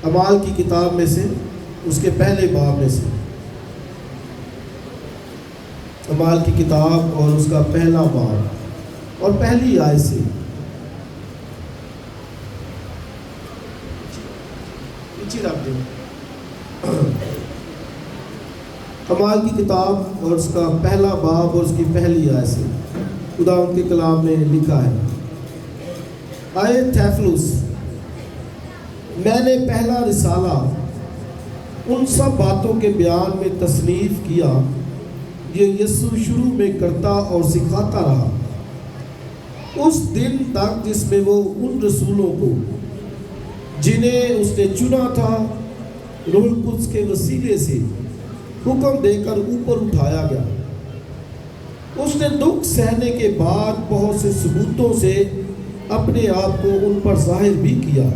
اعمال کی کتاب میں سے اس کے پہلے باب میں سے، اعمال کی کتاب اور اس کا پہلا باب اور پہلی آیت سے اعمال کی کتاب اور اس کا پہلا باب اور اس کی پہلی آیت سے خدا ان کے کلام میں لکھا ہے: اے تھیفلوس، میں نے پہلا رسالہ ان سب باتوں کے بیان میں تصنیف کیا جو یسوع شروع میں کرتا اور سکھاتا رہا، اس دن تک جس میں وہ ان رسولوں کو جنہیں اس نے چنا تھا روح القدس کے وسیلے سے حکم دے کر اوپر اٹھایا گیا۔ اس نے دکھ سہنے کے بعد بہت سے ثبوتوں سے اپنے آپ کو ان پر ظاہر بھی کیا،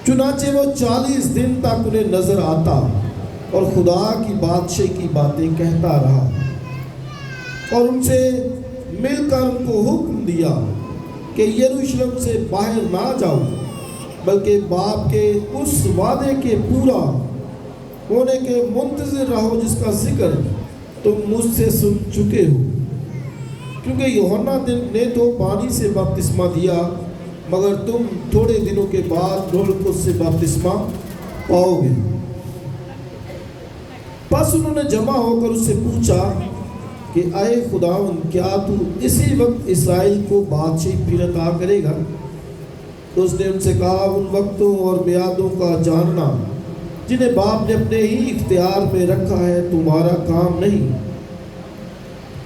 چنانچہ وہ 40 دن تک انہیں نظر آتا اور خدا کی بادشاہی کی باتیں کہتا رہا، اور ان سے مل کر ان کو حکم دیا کہ یروشلم سے باہر نہ جاؤ، بلکہ باپ کے اس وعدے کے پورا ہونے کے منتظر رہو جس کا ذکر تم مجھ سے سن چکے ہو، کیونکہ یوحنا نے تو پانی سے بپتسمہ دیا، مگر تم تھوڑے دنوں کے بعد روح القدس سے بپتسمہ پاؤ گے۔ پس انہوں نے جمع ہو کر اس سے پوچھا کہ اے خداوند، کیا تو اسی وقت اسرائیل کو بادشاہی پھر عطا کرے گا؟ تو اس نے ان سے کہا، ان وقتوں اور میعادوں کا جاننا جنہیں باپ نے اپنے ہی اختیار میں رکھا ہے تمہارا کام نہیں،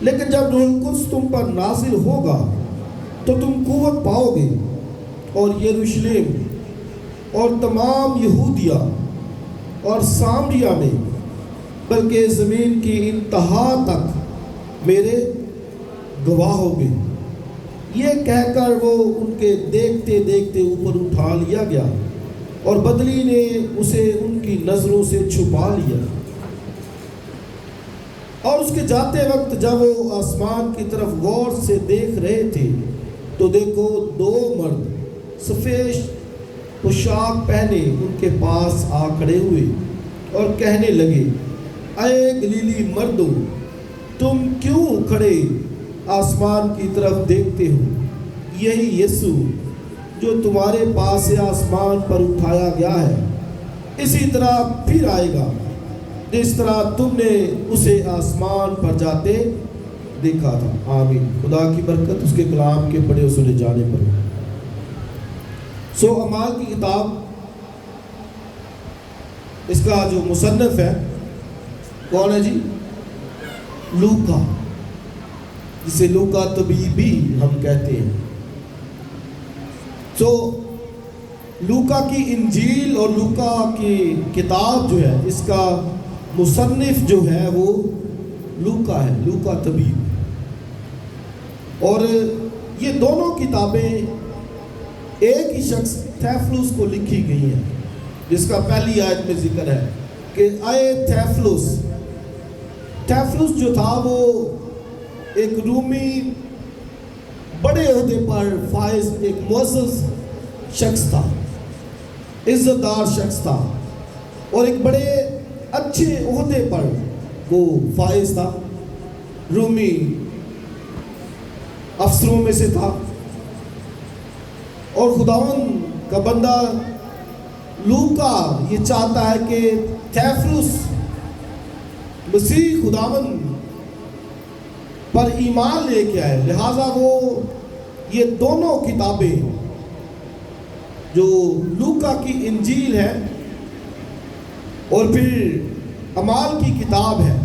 لیکن جب روح القدس تم پر نازل ہوگا تو تم قوت پاؤ گے، اور یروشلم اور تمام یہودیہ اور سامریہ میں بلکہ زمین کی انتہا تک میرے گواہ ہوگے۔ یہ کہہ کر وہ ان کے دیکھتے دیکھتے اوپر اٹھا لیا گیا، اور بدلی نے اسے ان کی نظروں سے چھپا لیا۔ اور اس کے جاتے وقت جب وہ آسمان کی طرف غور سے دیکھ رہے تھے تو دیکھو 2 مرد سفید پوشاک پہنے ان کے پاس آ کھڑے ہوئے اور کہنے لگے، اے گلیلی مردوں، تم کیوں کھڑے آسمان کی طرف دیکھتے ہو؟ یہی یسوع جو تمہارے پاس سے آسمان پر اٹھایا گیا ہے، اسی طرح پھر آئے گا جس طرح تم نے اسے آسمان پر جاتے دیکھا تھا۔ آمین۔ خدا کی برکت اس کے کلام کے پڑھے اور سنے جانے پر۔ اعمال کی کتاب، اس کا جو مصنف ہے کون ہے جی؟ لوکا، جسے لوکا طبیب بھی ہم کہتے ہیں۔ لوکا کی انجیل اور لوکا کی کتاب جو ہے، اس کا مصنف جو ہے وہ لوکا ہے، لوکا طبیب۔ اور یہ دونوں کتابیں ایک ہی شخص تھیفلوس کو لکھی گئی ہیں، جس کا پہلی آیت میں ذکر ہے کہ اے تھیفلوس۔ تھیفلوس جو تھا وہ ایک رومی بڑے عہدے پر فائز، ایک معزز شخص تھا، عزت دار شخص تھا، اور ایک بڑے اچھے عہدے پر وہ فائز تھا، رومی افسروں میں سے تھا۔ اور خداوند کا بندہ لوکا یہ چاہتا ہے کہ تھیفلوس مسیح خداوند پر ایمان لے کے آئے، لہٰذا وہ یہ دونوں کتابیں جو لوکا کی انجیل ہے اور پھر اعمال کی کتاب ہے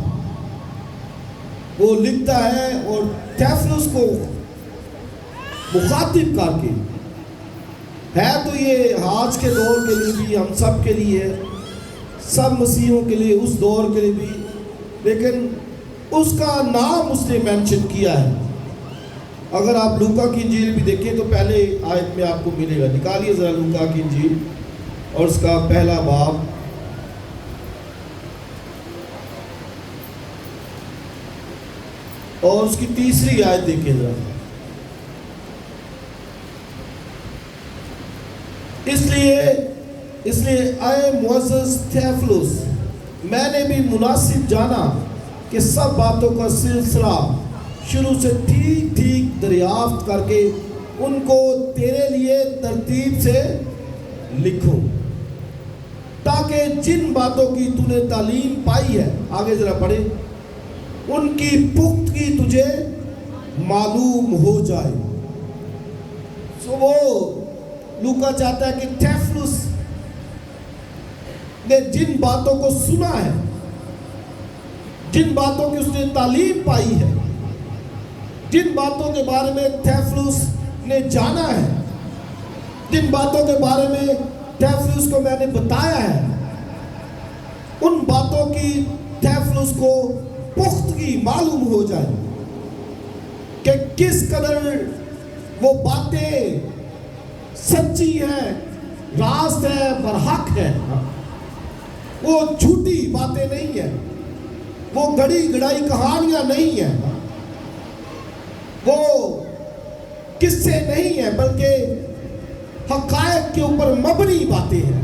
وہ لکھتا ہے، اور تھیفلوس کو مخاطب کر کے، ہے تو یہ آج کے دور کے لیے بھی، ہم سب کے لیے، سب مسیحوں کے لیے، اس دور کے لیے بھی، لیکن اس کا نام اس نے مینشن کیا ہے۔ اگر آپ لوکا کی انجیل بھی دیکھیں تو پہلے آیت میں آپ کو ملے گا، نکالیے ذرا لوکا کی انجیل اور اس کا پہلا باب، اور اس کی 3 آیت دیکھیں ذرا۔ اس لیے اے معزز تھیوفلس، میں نے بھی مناسب جانا کہ سب باتوں کا سلسلہ شروع سے ٹھیک ٹھیک دریافت کر کے ان کو تیرے لیے ترتیب سے لکھوں، تاکہ جن باتوں کی تو نے تعلیم پائی ہے، آگے ذرا پڑھے، ان کی پختگی تجھے معلوم ہو جائے۔ سو وہ لوکا چاہتا ہے کہ تھیوفلس نے جن باتوں کو سنا ہے، جن باتوں کی اس نے تعلیم پائی ہے، جن باتوں کے بارے میں تھیوفلس نے جانا ہے، جن باتوں کے بارے میں تھیوفلس کو میں نے بتایا ہے، ان باتوں کی تھیوفلس کو پختگی معلوم ہو جائے کہ کس قدر وہ باتیں سچی ہیں، راست ہے، برحق ہے، وہ جھوٹی باتیں نہیں ہیں، وہ گڑی گڑائی کہانیاں نہیں ہیں، وہ قصے نہیں ہیں، بلکہ حقائق کے اوپر مبنی باتیں ہیں۔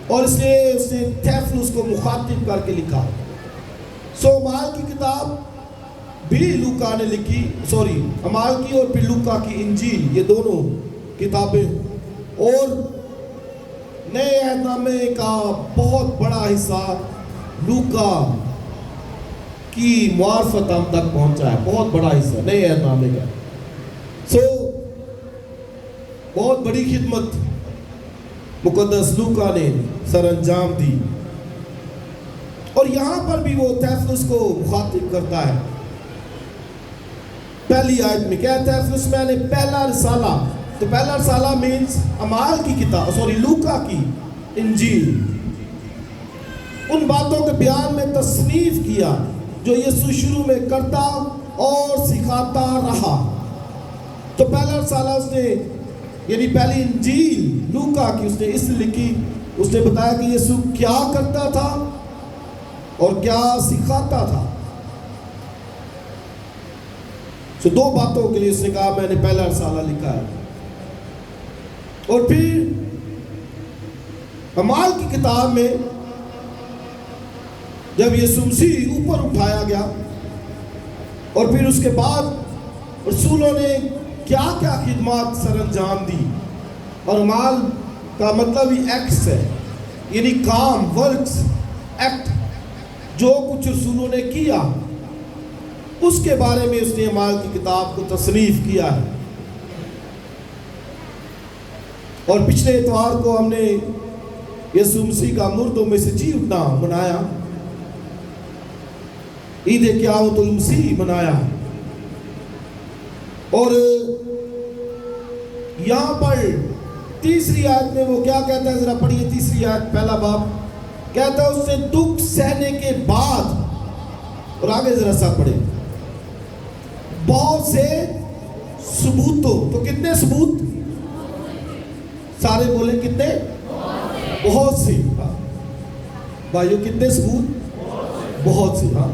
اور اس لیے اس نے تھیوفلس کو مخاطب کر کے لکھا۔ سو اعمال کی کتاب بھی لوکا نے لکھی، اعمال کی اور پھر لوکا کی انجیل، یہ دونوں کتابیں، اور نئے عہد نامے کا بہت بڑا حصہ لوکا کی معرفت ہم تک پہنچا ہے، بہت بڑا حصہ نئے عہد نامے کا۔ سو بہت بڑی خدمت مقدس لوکا نے سر انجام دی، اور یہاں پر بھی وہ تھیوفلس کو مخاطب کرتا ہے۔ پہلی آیت میں کہتا ہے تھیوفلس، میں نے پہلا رسالہ، تو پہلا رسالہ مینز اعمال کی کتاب، لوکا کی انجیل، ان باتوں کے بیان میں تصنیف کیا جو یسوع شروع میں کرتا اور سکھاتا رہا۔ تو پہلا رسالہ اس نے، یعنی پہلی انجیل لوکا کی اس نے اس لیے لکھی، اس نے بتایا کہ یسوع کیا کرتا تھا اور کیا سکھاتا تھا۔ تو دو باتوں کے لیے اس نے کہا میں نے پہلا رسالہ لکھا ہے۔ اور پھر اعمال کی کتاب میں جب یسوع مسیح اوپر اٹھایا گیا، اور پھر اس کے بعد رسولوں نے کیا کیا خدمات سر انجام دی، اور اعمال کا مطلب ہی ایکٹس ہے، یعنی کام، ورکس، ایکٹ، جو کچھ رسولوں نے کیا اس کے بارے میں اس نے اعمال کی کتاب کو تصنیف کیا ہے۔ اور پچھلے اتوار کو ہم نے یسوع مسیح کا مردوں میں سے جی اٹھنا منایا، عید قیامت المسیح منایا، اور یہاں پر تیسری آیت میں وہ کیا کہتا ہے، ذرا پڑھیے تیسری آیت، پہلا باب کہتا ہے اس نے دکھ سہنے کے بعد، اور آگے ذرا سا پڑھے، بہت سے ثبوتوں، تو کتنے ثبوت؟ سارے بولے کتنے؟ بہت سے، بھائیو کتنے ثبوت؟ بہت سے۔ ہاں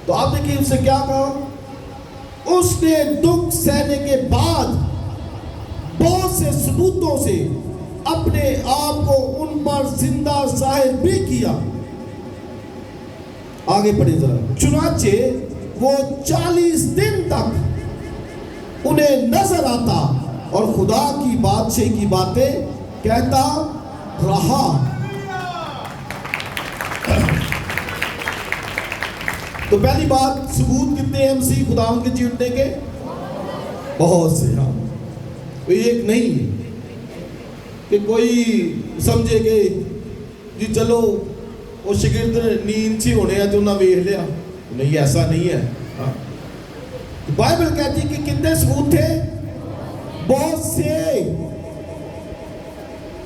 تو آپ دیکھیں اس سے کیا کہا، اس نے دکھ سہنے کے بعد بہت سے ثبوتوں سے اپنے آپ کو ان پر زندہ ظاہر بھی کیا۔ آگے پڑھیں ذرا، چنانچہ وہ 40 دن تک انہیں نظر آتا اور خدا کی بادشاہی کی باتیں کہتا رہا۔ تو پہلی بات، ثبوت کتنے ہیں مسیح خداوند کے جی اٹھنے کے؟ بہت سے۔ ہاں ایک نہیں ہے کہ کوئی سمجھے کہ جی چلو وہ شگرد نیند سی ہونے ہیں تو انہاں ویکھ لیا، نہیں، ایسا نہیں ہے۔ بائبل کہتی کہ کتنے ثبوت تھے؟ بہت سے۔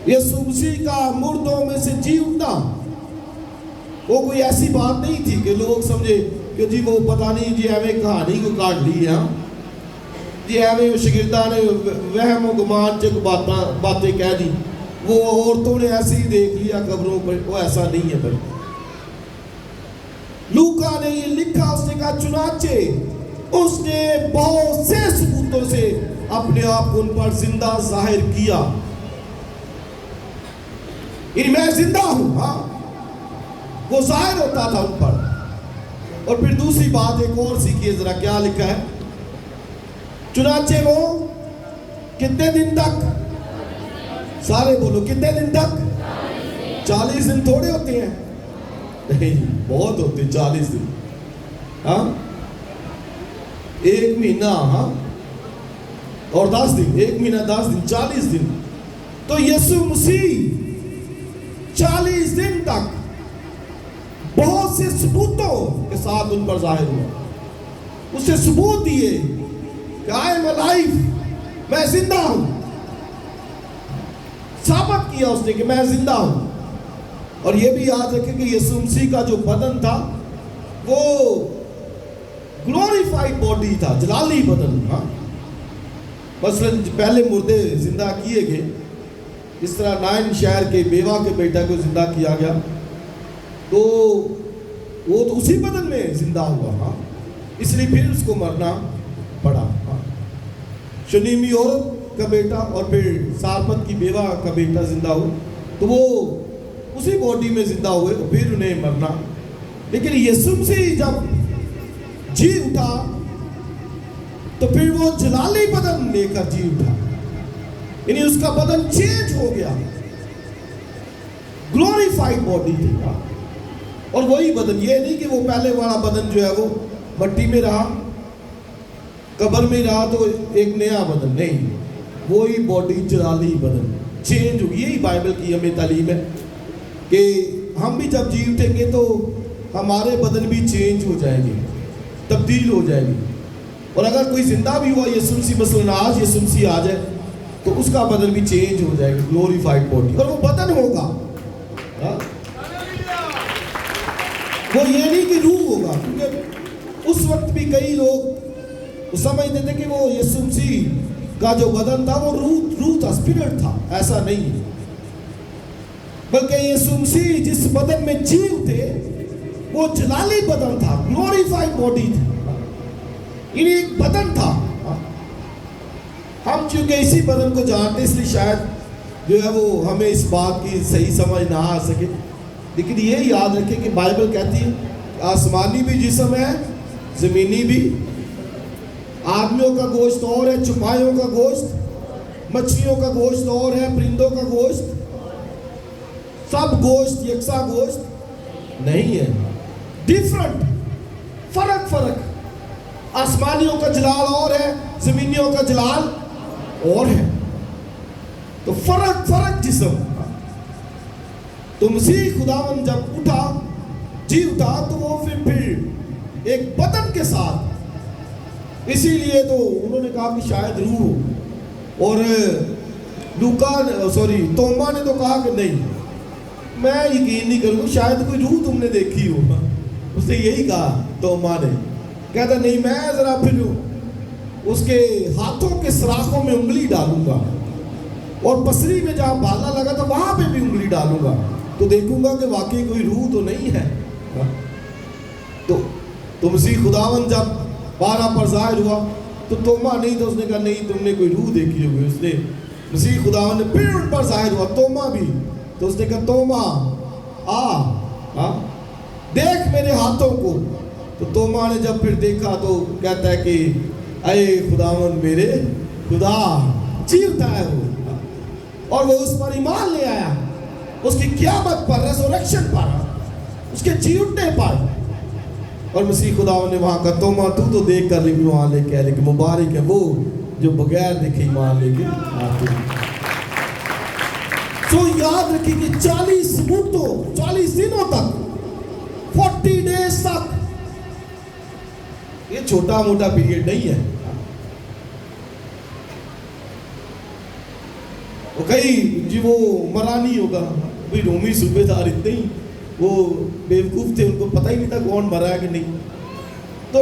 یسوع مسیح کا مردوں میں سے جی اٹھنا وہ کوئی ایسی بات نہیں تھی کہ لوگ سمجھے کہ جی وہ پتہ نہیں جی ایویں کہانی کو کاٹ لی ہے، جی ایویں شاگرداں نے وہم و گمان چک باتیں کہہ دی، وہ عورتوں نے ایسے ہی دیکھ لیا قبروں پر، وہ ایسا نہیں ہے۔ بلکہ لوکا نے یہ لکھا، اس نے کہا چنانچہ اس نے بہت سے ثبوتوں سے اپنے آپ کو ان پر زندہ ظاہر کیا۔ یعنی میں زندہ ہوں. ہاں وہ ظاہر ہوتا تھا ان پر. اور پھر دوسری بات ایک اور سیکھیے ذرا کیا لکھا ہے. چنانچہ وہ کتنے دن تک, سارے بولو کتنے دن تک, 40 دن تھوڑے ہوتے ہیں, نہیں بہت ہوتے ہیں 40 دن. ہاں ایک مہینہ, ہاں اور 10 دن, ایک مہینہ 10 دن, 40 دن. تو یسوع مسیح 40 دن تک بہت سے ثبوتوں کے ساتھ ان پر ظاہر ہوا. اسے ثبوت دیے کہ I am alive, میں زندہ ہوں. ثابت کیا اس نے کہ میں زندہ ہوں. اور یہ بھی یاد رکھیں کہ یسوع مسیح کا جو بدن تھا وہ گلوریفائڈ باڈی تھا, جلالی بدن. ہاں مثلا پہلے مردے زندہ کیے گئے, اس طرح نائن شہر کے بیوہ کے بیٹا کو زندہ کیا گیا, تو وہ تو اسی بدن میں زندہ ہوا. ہاں اس لیے پھر اس کو مرنا پڑا. ہاں شنیمی عورت کا بیٹا اور پھر سارپت کی بیوہ کا بیٹا زندہ ہو, تو وہ اسی باڈی میں زندہ ہوئے, اور پھر انہیں مرنا. لیکن یسوع مسیح جب جی اٹھا تو پھر وہ جلالی بدن لے کر جی اٹھا, یعنی اس کا بدن چینج ہو گیا, گلوریفائڈ باڈی تھی. اور وہی بدن, یہ نہیں کہ وہ پہلے والا بدن جو ہے وہ مٹی میں رہا, قبر میں رہا تو ایک نیا بدن, نہیں, وہی باڈی جلالی بدن چینج ہوگی. یہی بائبل کی ہمیں تعلیم ہے کہ ہم بھی جب جی اٹھیں گے تو ہمارے بدن بھی چینج ہو جائیں گے, تبدیل ہو جائیں گے. اور اگر کوئی زندہ بھی ہوا یسوع مسیح, مثلاً آج یسوع مسیح آ جائے تو اس کا بدن بھی چینج ہو جائے گا, گلوریفائڈ باڈی. اور وہ بدن ہوگا, وہ یہ نہیں کہ روح ہوگا, کیونکہ اس وقت بھی کئی لوگ سمجھتے تھے کہ وہ یسوع مسیح کا جو بدن تھا وہ روح تھا, اسپرٹ تھا. ایسا نہیں ہے, بلکہ یسوع مسیح جس بدن میں جی اٹھے وہ جلالی بدن تھا, گلوریفائڈ باڈی تھی, یعنی ایک بدن تھا. ہم چونکہ اسی بدن کو جانتے اس لیے شاید جو ہے وہ ہمیں اس بات کی صحیح سمجھ نہ آ سکے. لیکن یہ یاد رکھیں کہ بائبل کہتی ہے آسمانی بھی جسم ہے, زمینی بھی. آدمیوں کا گوشت اور ہے, چوپایوں کا گوشت, مچھلیوں کا گوشت اور ہے, پرندوں کا گوشت. سب گوشت یکساں گوشت نہیں ہے, ڈیفرنٹ, فرق فرق. آسمانیوں کا جلال اور ہے, زمینیوں کا جلال اور ہے, تو فرق فرق جسم. تو مسیح خداوند جب اٹھا, جی اٹھا, تو وہ پھر ایک بدن کے ساتھ, اسی لیے تو انہوں نے کہا کہ شاید روح ہو. اور توما نے تو کہا کہ نہیں, میں یقین نہیں کروں, شاید کوئی روح تم نے دیکھی ہو. اس نے یہی کہا توما نے, کہتا نہیں, میں ذرا پھر اس کے ہاتھوں کے سراخوں میں انگلی ڈالوں گا, اور پسری میں جہاں بالا لگا تھا وہاں پہ بھی انگلی ڈالوں گا, تو دیکھوں گا کہ واقعی کوئی روح تو نہیں ہے. تو مسیح خداوند جب پارا پر ظاہر ہوا تو توما نہیں, تو اس نے کہا نہیں, تم نے کوئی روح دیکھی ہوگی. اس نے مسیح خداوند نے پھر ان پر ظاہر ہوا, توما بھی, تو اس نے کہا توما آ دیکھ میرے ہاتھوں کو. تو توما نے جب پھر دیکھا تو کہتا ہے کہ اے خداوند میرے خدا, جی اٹھا ہے وہ, اور وہ اس پر ایمان لے آیا, اس کی قیامت پر, ریزوریکشن پر, اس کے جی اٹھنے پر. اور مسیح خداوند نے وہاں کہا توما تو دیکھ کر ایمان لے کے, لیکن مبارک ہے وہ جو بغیر دیکھے ایمان لے کے آتے ہیں. تو یاد رکھیں کہ 40 ثبوتوں, 40 دنوں تک, 40 ڈیز تک, یہ چھوٹا موٹا پیریڈ نہیں ہے. کئی جی وہ مرا نہیں ہوگا, کوئی رومی صوبے دار اتنے ہی وہ بیوقوف تھے, ان کو پتہ ہی نہیں تھا کون مرا ہے کہ نہیں, تو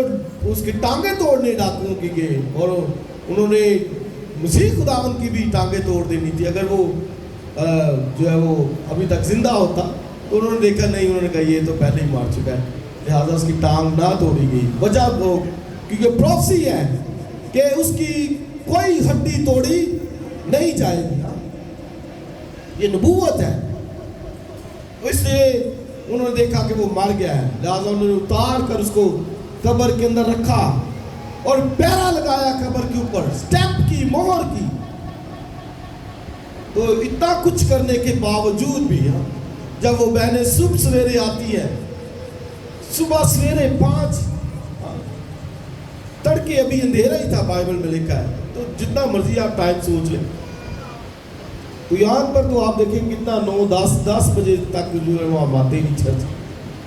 اس کی ٹانگیں توڑنے ڈاکوؤں کی گئے, اور انہوں نے مسیح خداوند کی بھی ٹانگیں توڑ دینی تھی. اگر وہ جو ہے وہ ابھی تک زندہ ہوتا تو انہوں نے دیکھا نہیں, انہوں نے کہا یہ تو پہلے ہی مار چکا ہے, لہٰذا اس کی ٹانگ نہ توڑی گئی. وجہ وہ کیونکہ پروفیسی ہے کہ اس کی کوئی ہڈی توڑی نہیں جائے گی. یہ نبوت ہے. اس لیے انہوں نے دیکھا کہ وہ مر گیا ہے، لہٰذا انہوں نے اتار کر اس کو قبر کے اندر رکھا اور پیرا لگایا قبر کے اوپر، سٹیپ کی، مہر کی۔ تو اتنا کچھ کرنے کے باوجود بھی جب وہ بہنیں صبح سویرے آتی ہیں، صبح سویرے 5 تڑکے، ابھی اندھیرا ہی تھا، بائبل میں لکھا ہے، تو جتنا مرضی آپ ٹائم سوچ لیں، تو یہاں پر تو آپ دیکھیں کتنا 9-10 بجے تک جو ہے وہ ہم آتے ہی چرچ۔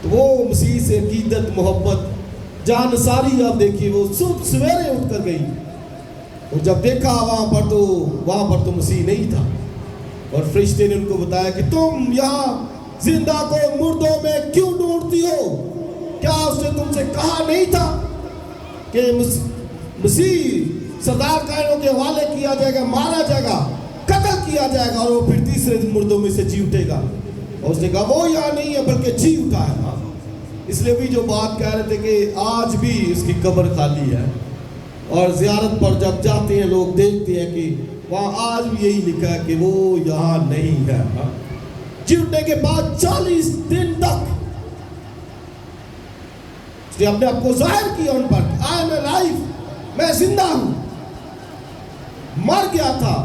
تو وہ مسیح سے عقیدت، محبت، جان ساری آپ دیکھیے، وہ صبح سویرے اٹھ کر گئی، اور جب دیکھا وہاں پر تو مسیح نہیں تھا، اور فرشتے نے ان کو بتایا کہ تم یہاں زندہ کو مردوں میں کیوں ڈھونڈتی ہو؟ کیا اس نے تم سے کہا نہیں تھا کہ مسیح سردار کائنوں کے حوالے کیا جائے گا، مارا جائے گا، قتل کیا جائے گا، اور وہ پھر تیسرے دن مردوں میں سے جی اٹھے گا؟ اور اس نے کہا وہ یہاں نہیں ہے بلکہ جی اٹھا ہے۔ اس لیے بھی جو بات کہہ رہے تھے کہ آج بھی اس کی قبر خالی ہے، اور زیارت پر جب جاتے ہیں لوگ دیکھتے ہیں کہ وہاں آج بھی یہی لکھا ہے کہ وہ یہاں نہیں ہے۔ جی اٹھنے کے بعد 40 دن تک اس نے اپنے آپ کو ظاہر کیا ان پر، آئی ایم الائیو، میں زندہ ہوں، مر گیا تھا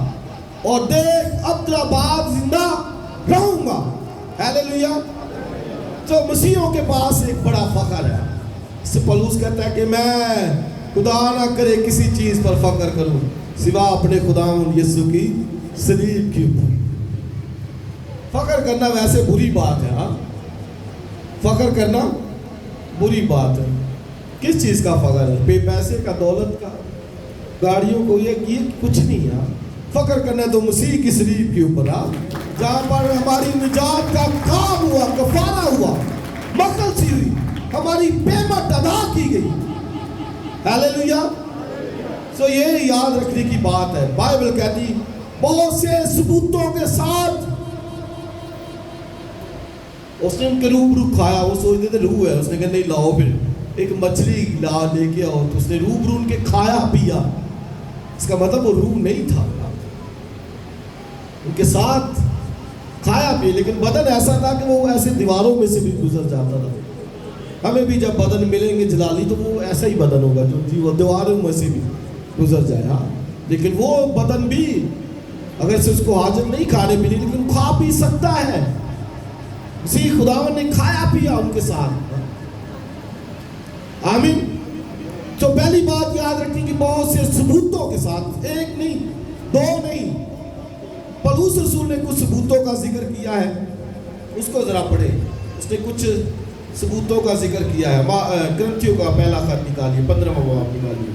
اور دیکھ اب تیرا بعد زندہ رہوں گا۔ ہیلیلویا۔ تو مسیحوں کے پاس ایک بڑا فخر ہے، اس سے پولس کہتا ہے کہ میں خدا نہ کرے کسی چیز پر فخر کروں سوا اپنے خداوند یسوع کی صلیب کے اوپر۔ فخر کرنا ویسے بری بات ہے، فخر کرنا بری بات ہے۔ کس چیز کا فخر ہے؟ پیسے کا، دولت کا، گاڑیوں کو، یہ کچھ نہیں ہے۔ فخر کرنا تو مسیح کی صلیب کے اوپر، جہاں پر ہماری نجات کا کام ہوا، کفارہ ہوا، مخلصی ہوئی، ہماری پیمنٹ ادا کی گئی۔ ہیلیلویا۔ سو یہ یاد رکھنے کی بات ہے۔ بائبل کہتی بہت سے ثبوتوں کے ساتھ اس نے ان کے روبرو کھایا، وہ سوچتے تھے روح ہے، اس نے کہا نہیں لاؤ پھر ایک مچھلی لا لے کے آؤ، تو اس نے روبرو ان کے کھایا پیا، اس کا مطلب وہ روح نہیں تھا، ان کے ساتھ کھایا پیا، لیکن بدن ایسا تھا کہ وہ ایسے دیواروں میں سے بھی گزر جاتا تھا۔ ہمیں بھی جب بدن ملیں گے جلالی تو وہ ایسا ہی بدن ہوگا جو وہ دیواروں میں سے بھی گزر جائے، لیکن وہ بدن بھی اگر سے اس کو حاجت نہیں کھانے پینے، لیکن کھا پی سکتا ہے۔ اسی خداوند نے کھایا پیا ان کے ساتھ۔ آمین۔ تو پہلی بات یاد رکھیں کہ بہت سے ثبوتوں کے ساتھ، ایک نہیں، دو نہیں، پولس رسول نے کچھ ثبوتوں کا ذکر کیا ہے، اس کو ذرا پڑھیں۔ اس نے کچھ ثبوتوں کا ذکر کیا ہے۔ کرنتھیوں کا پہلا خط نکالیے، 15واں باب نکالیے۔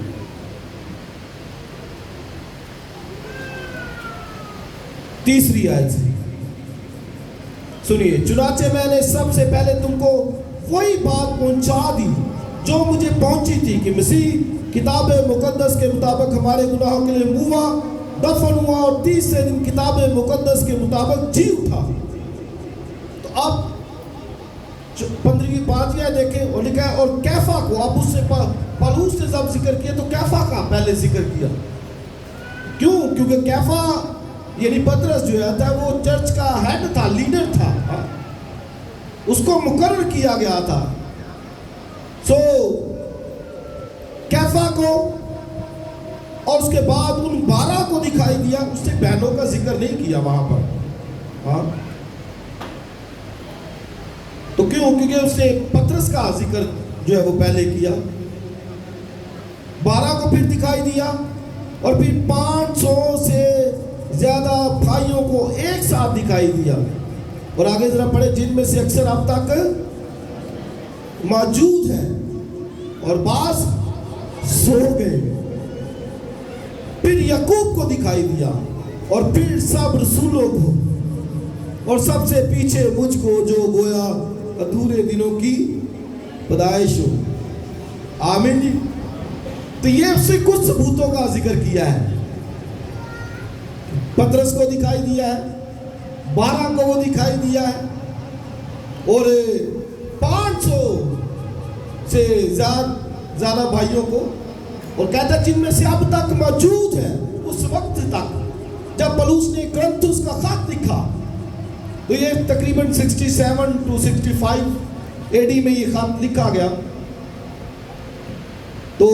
تیسری آیت سے سنیے، چنانچہ میں نے سب سے پہلے تم کو وہی بات پہنچا دی جو مجھے پہنچی تھی کہ مسیح کتاب مقدس کے مطابق ہمارے گناہوں کے لیے ہوا، دفن ہوا، اور تیسرے دن کتاب مقدس کے مطابق جی اٹھا۔ تو اب 15 دیکھیں، اور لکھا ہے اور کیفا کو، اب اس سے پولس نے جب ذکر کیا تو کیفا کا پہلے ذکر کیا۔ کیوں؟ کیونکہ کیفا یعنی پطرس جو ہے وہ چرچ کا ہیڈ تھا، لیڈر تھا، اس کو مقرر کیا گیا تھا۔ سو کیفا کو، اور اس کے بعد ان 12 کو دکھائی دیا، اس نے بہنوں کا ذکر نہیں کیا وہاں پر۔ تو کیوں؟ کیونکہ اس نے پطرس کا ذکر جو ہے وہ پہلے کیا، 12 کو پھر دکھائی دیا، اور پھر 500 سے زیادہ بھائیوں کو ایک ساتھ دکھائی دیا۔ اور آگے ذرا پڑھے، جن میں سے اکثر اب تک موجود ہیں اور بعض سو گئے۔ پھر یعقوب کو دکھائی دیا، اور پھر سب رسولوں کو، اور سب سے پیچھے مجھ کو جو گویا ادھورے دنوں کی پیدائش ہو۔ آمین جی۔ تو یہ اس سے کچھ ثبوتوں کا ذکر کیا ہے۔ پطرس کو دکھائی دیا ہے، 12 کو وہ دکھائی دیا ہے، اور 500 سے زیادہ بھائیوں کو، اور کہتا ہے جن میں سے اب تک موجود ہے۔ اس وقت تک جب پولس نے کرنتھس کا خط لکھا تو یہ تقریباً 67 to 65 AD میں یہ خط لکھا گیا. تو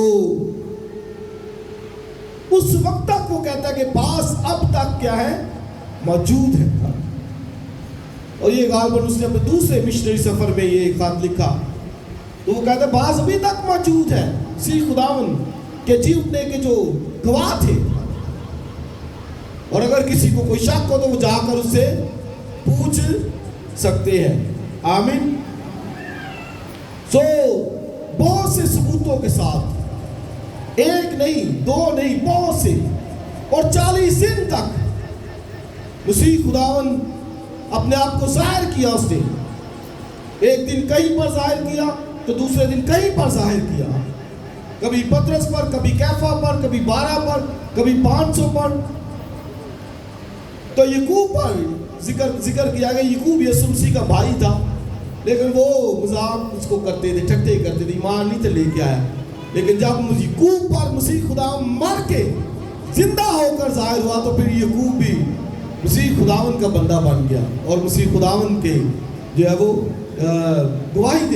اس وقت تک وہ کہتا ہے کہ بعض اب تک کیا ہے موجود ہے. اور یہ غالباً اس نے اپنے دوسرے مشنری سفر میں یہ خط لکھا. تو وہ کہتا ہے بعض ابھی تک موجود ہے مسیح خداوند کے جی اٹھنے کے جو گواہ تھے. اور اگر کسی کو کوئی شک ہو تو وہ جا کر اس سے پوچھ سکتے ہیں. آمین. سو بہت سے ثبوتوں کے ساتھ، ایک نہیں دو نہیں بہت سے، اور 40 دن تک مسیح خداوند اپنے آپ کو ظاہر کیا. اس نے ایک دن کہیں پر ظاہر کیا تو دوسرے دن کہیں پر ظاہر کیا. کبھی پطرس پر، کبھی کیفا پر، کبھی 12 پر، کبھی 500 پر. تو یعقوب پر ذکر کیا گیا. یعقوب یسوع مسیح کا بھائی تھا، لیکن وہ مذاق اس کو کرتے تھے، ٹھٹے کرتے تھے، ایمان نہیں تھے لے کے آیا. لیکن جب یعقوب پر مسیح خداوند مر کے زندہ ہو کر ظاہر ہوا تو پھر یعقوب بھی مسیح خداوند کا بندہ بن گیا اور مسیح خداوند کے جو ہے وہ گواہی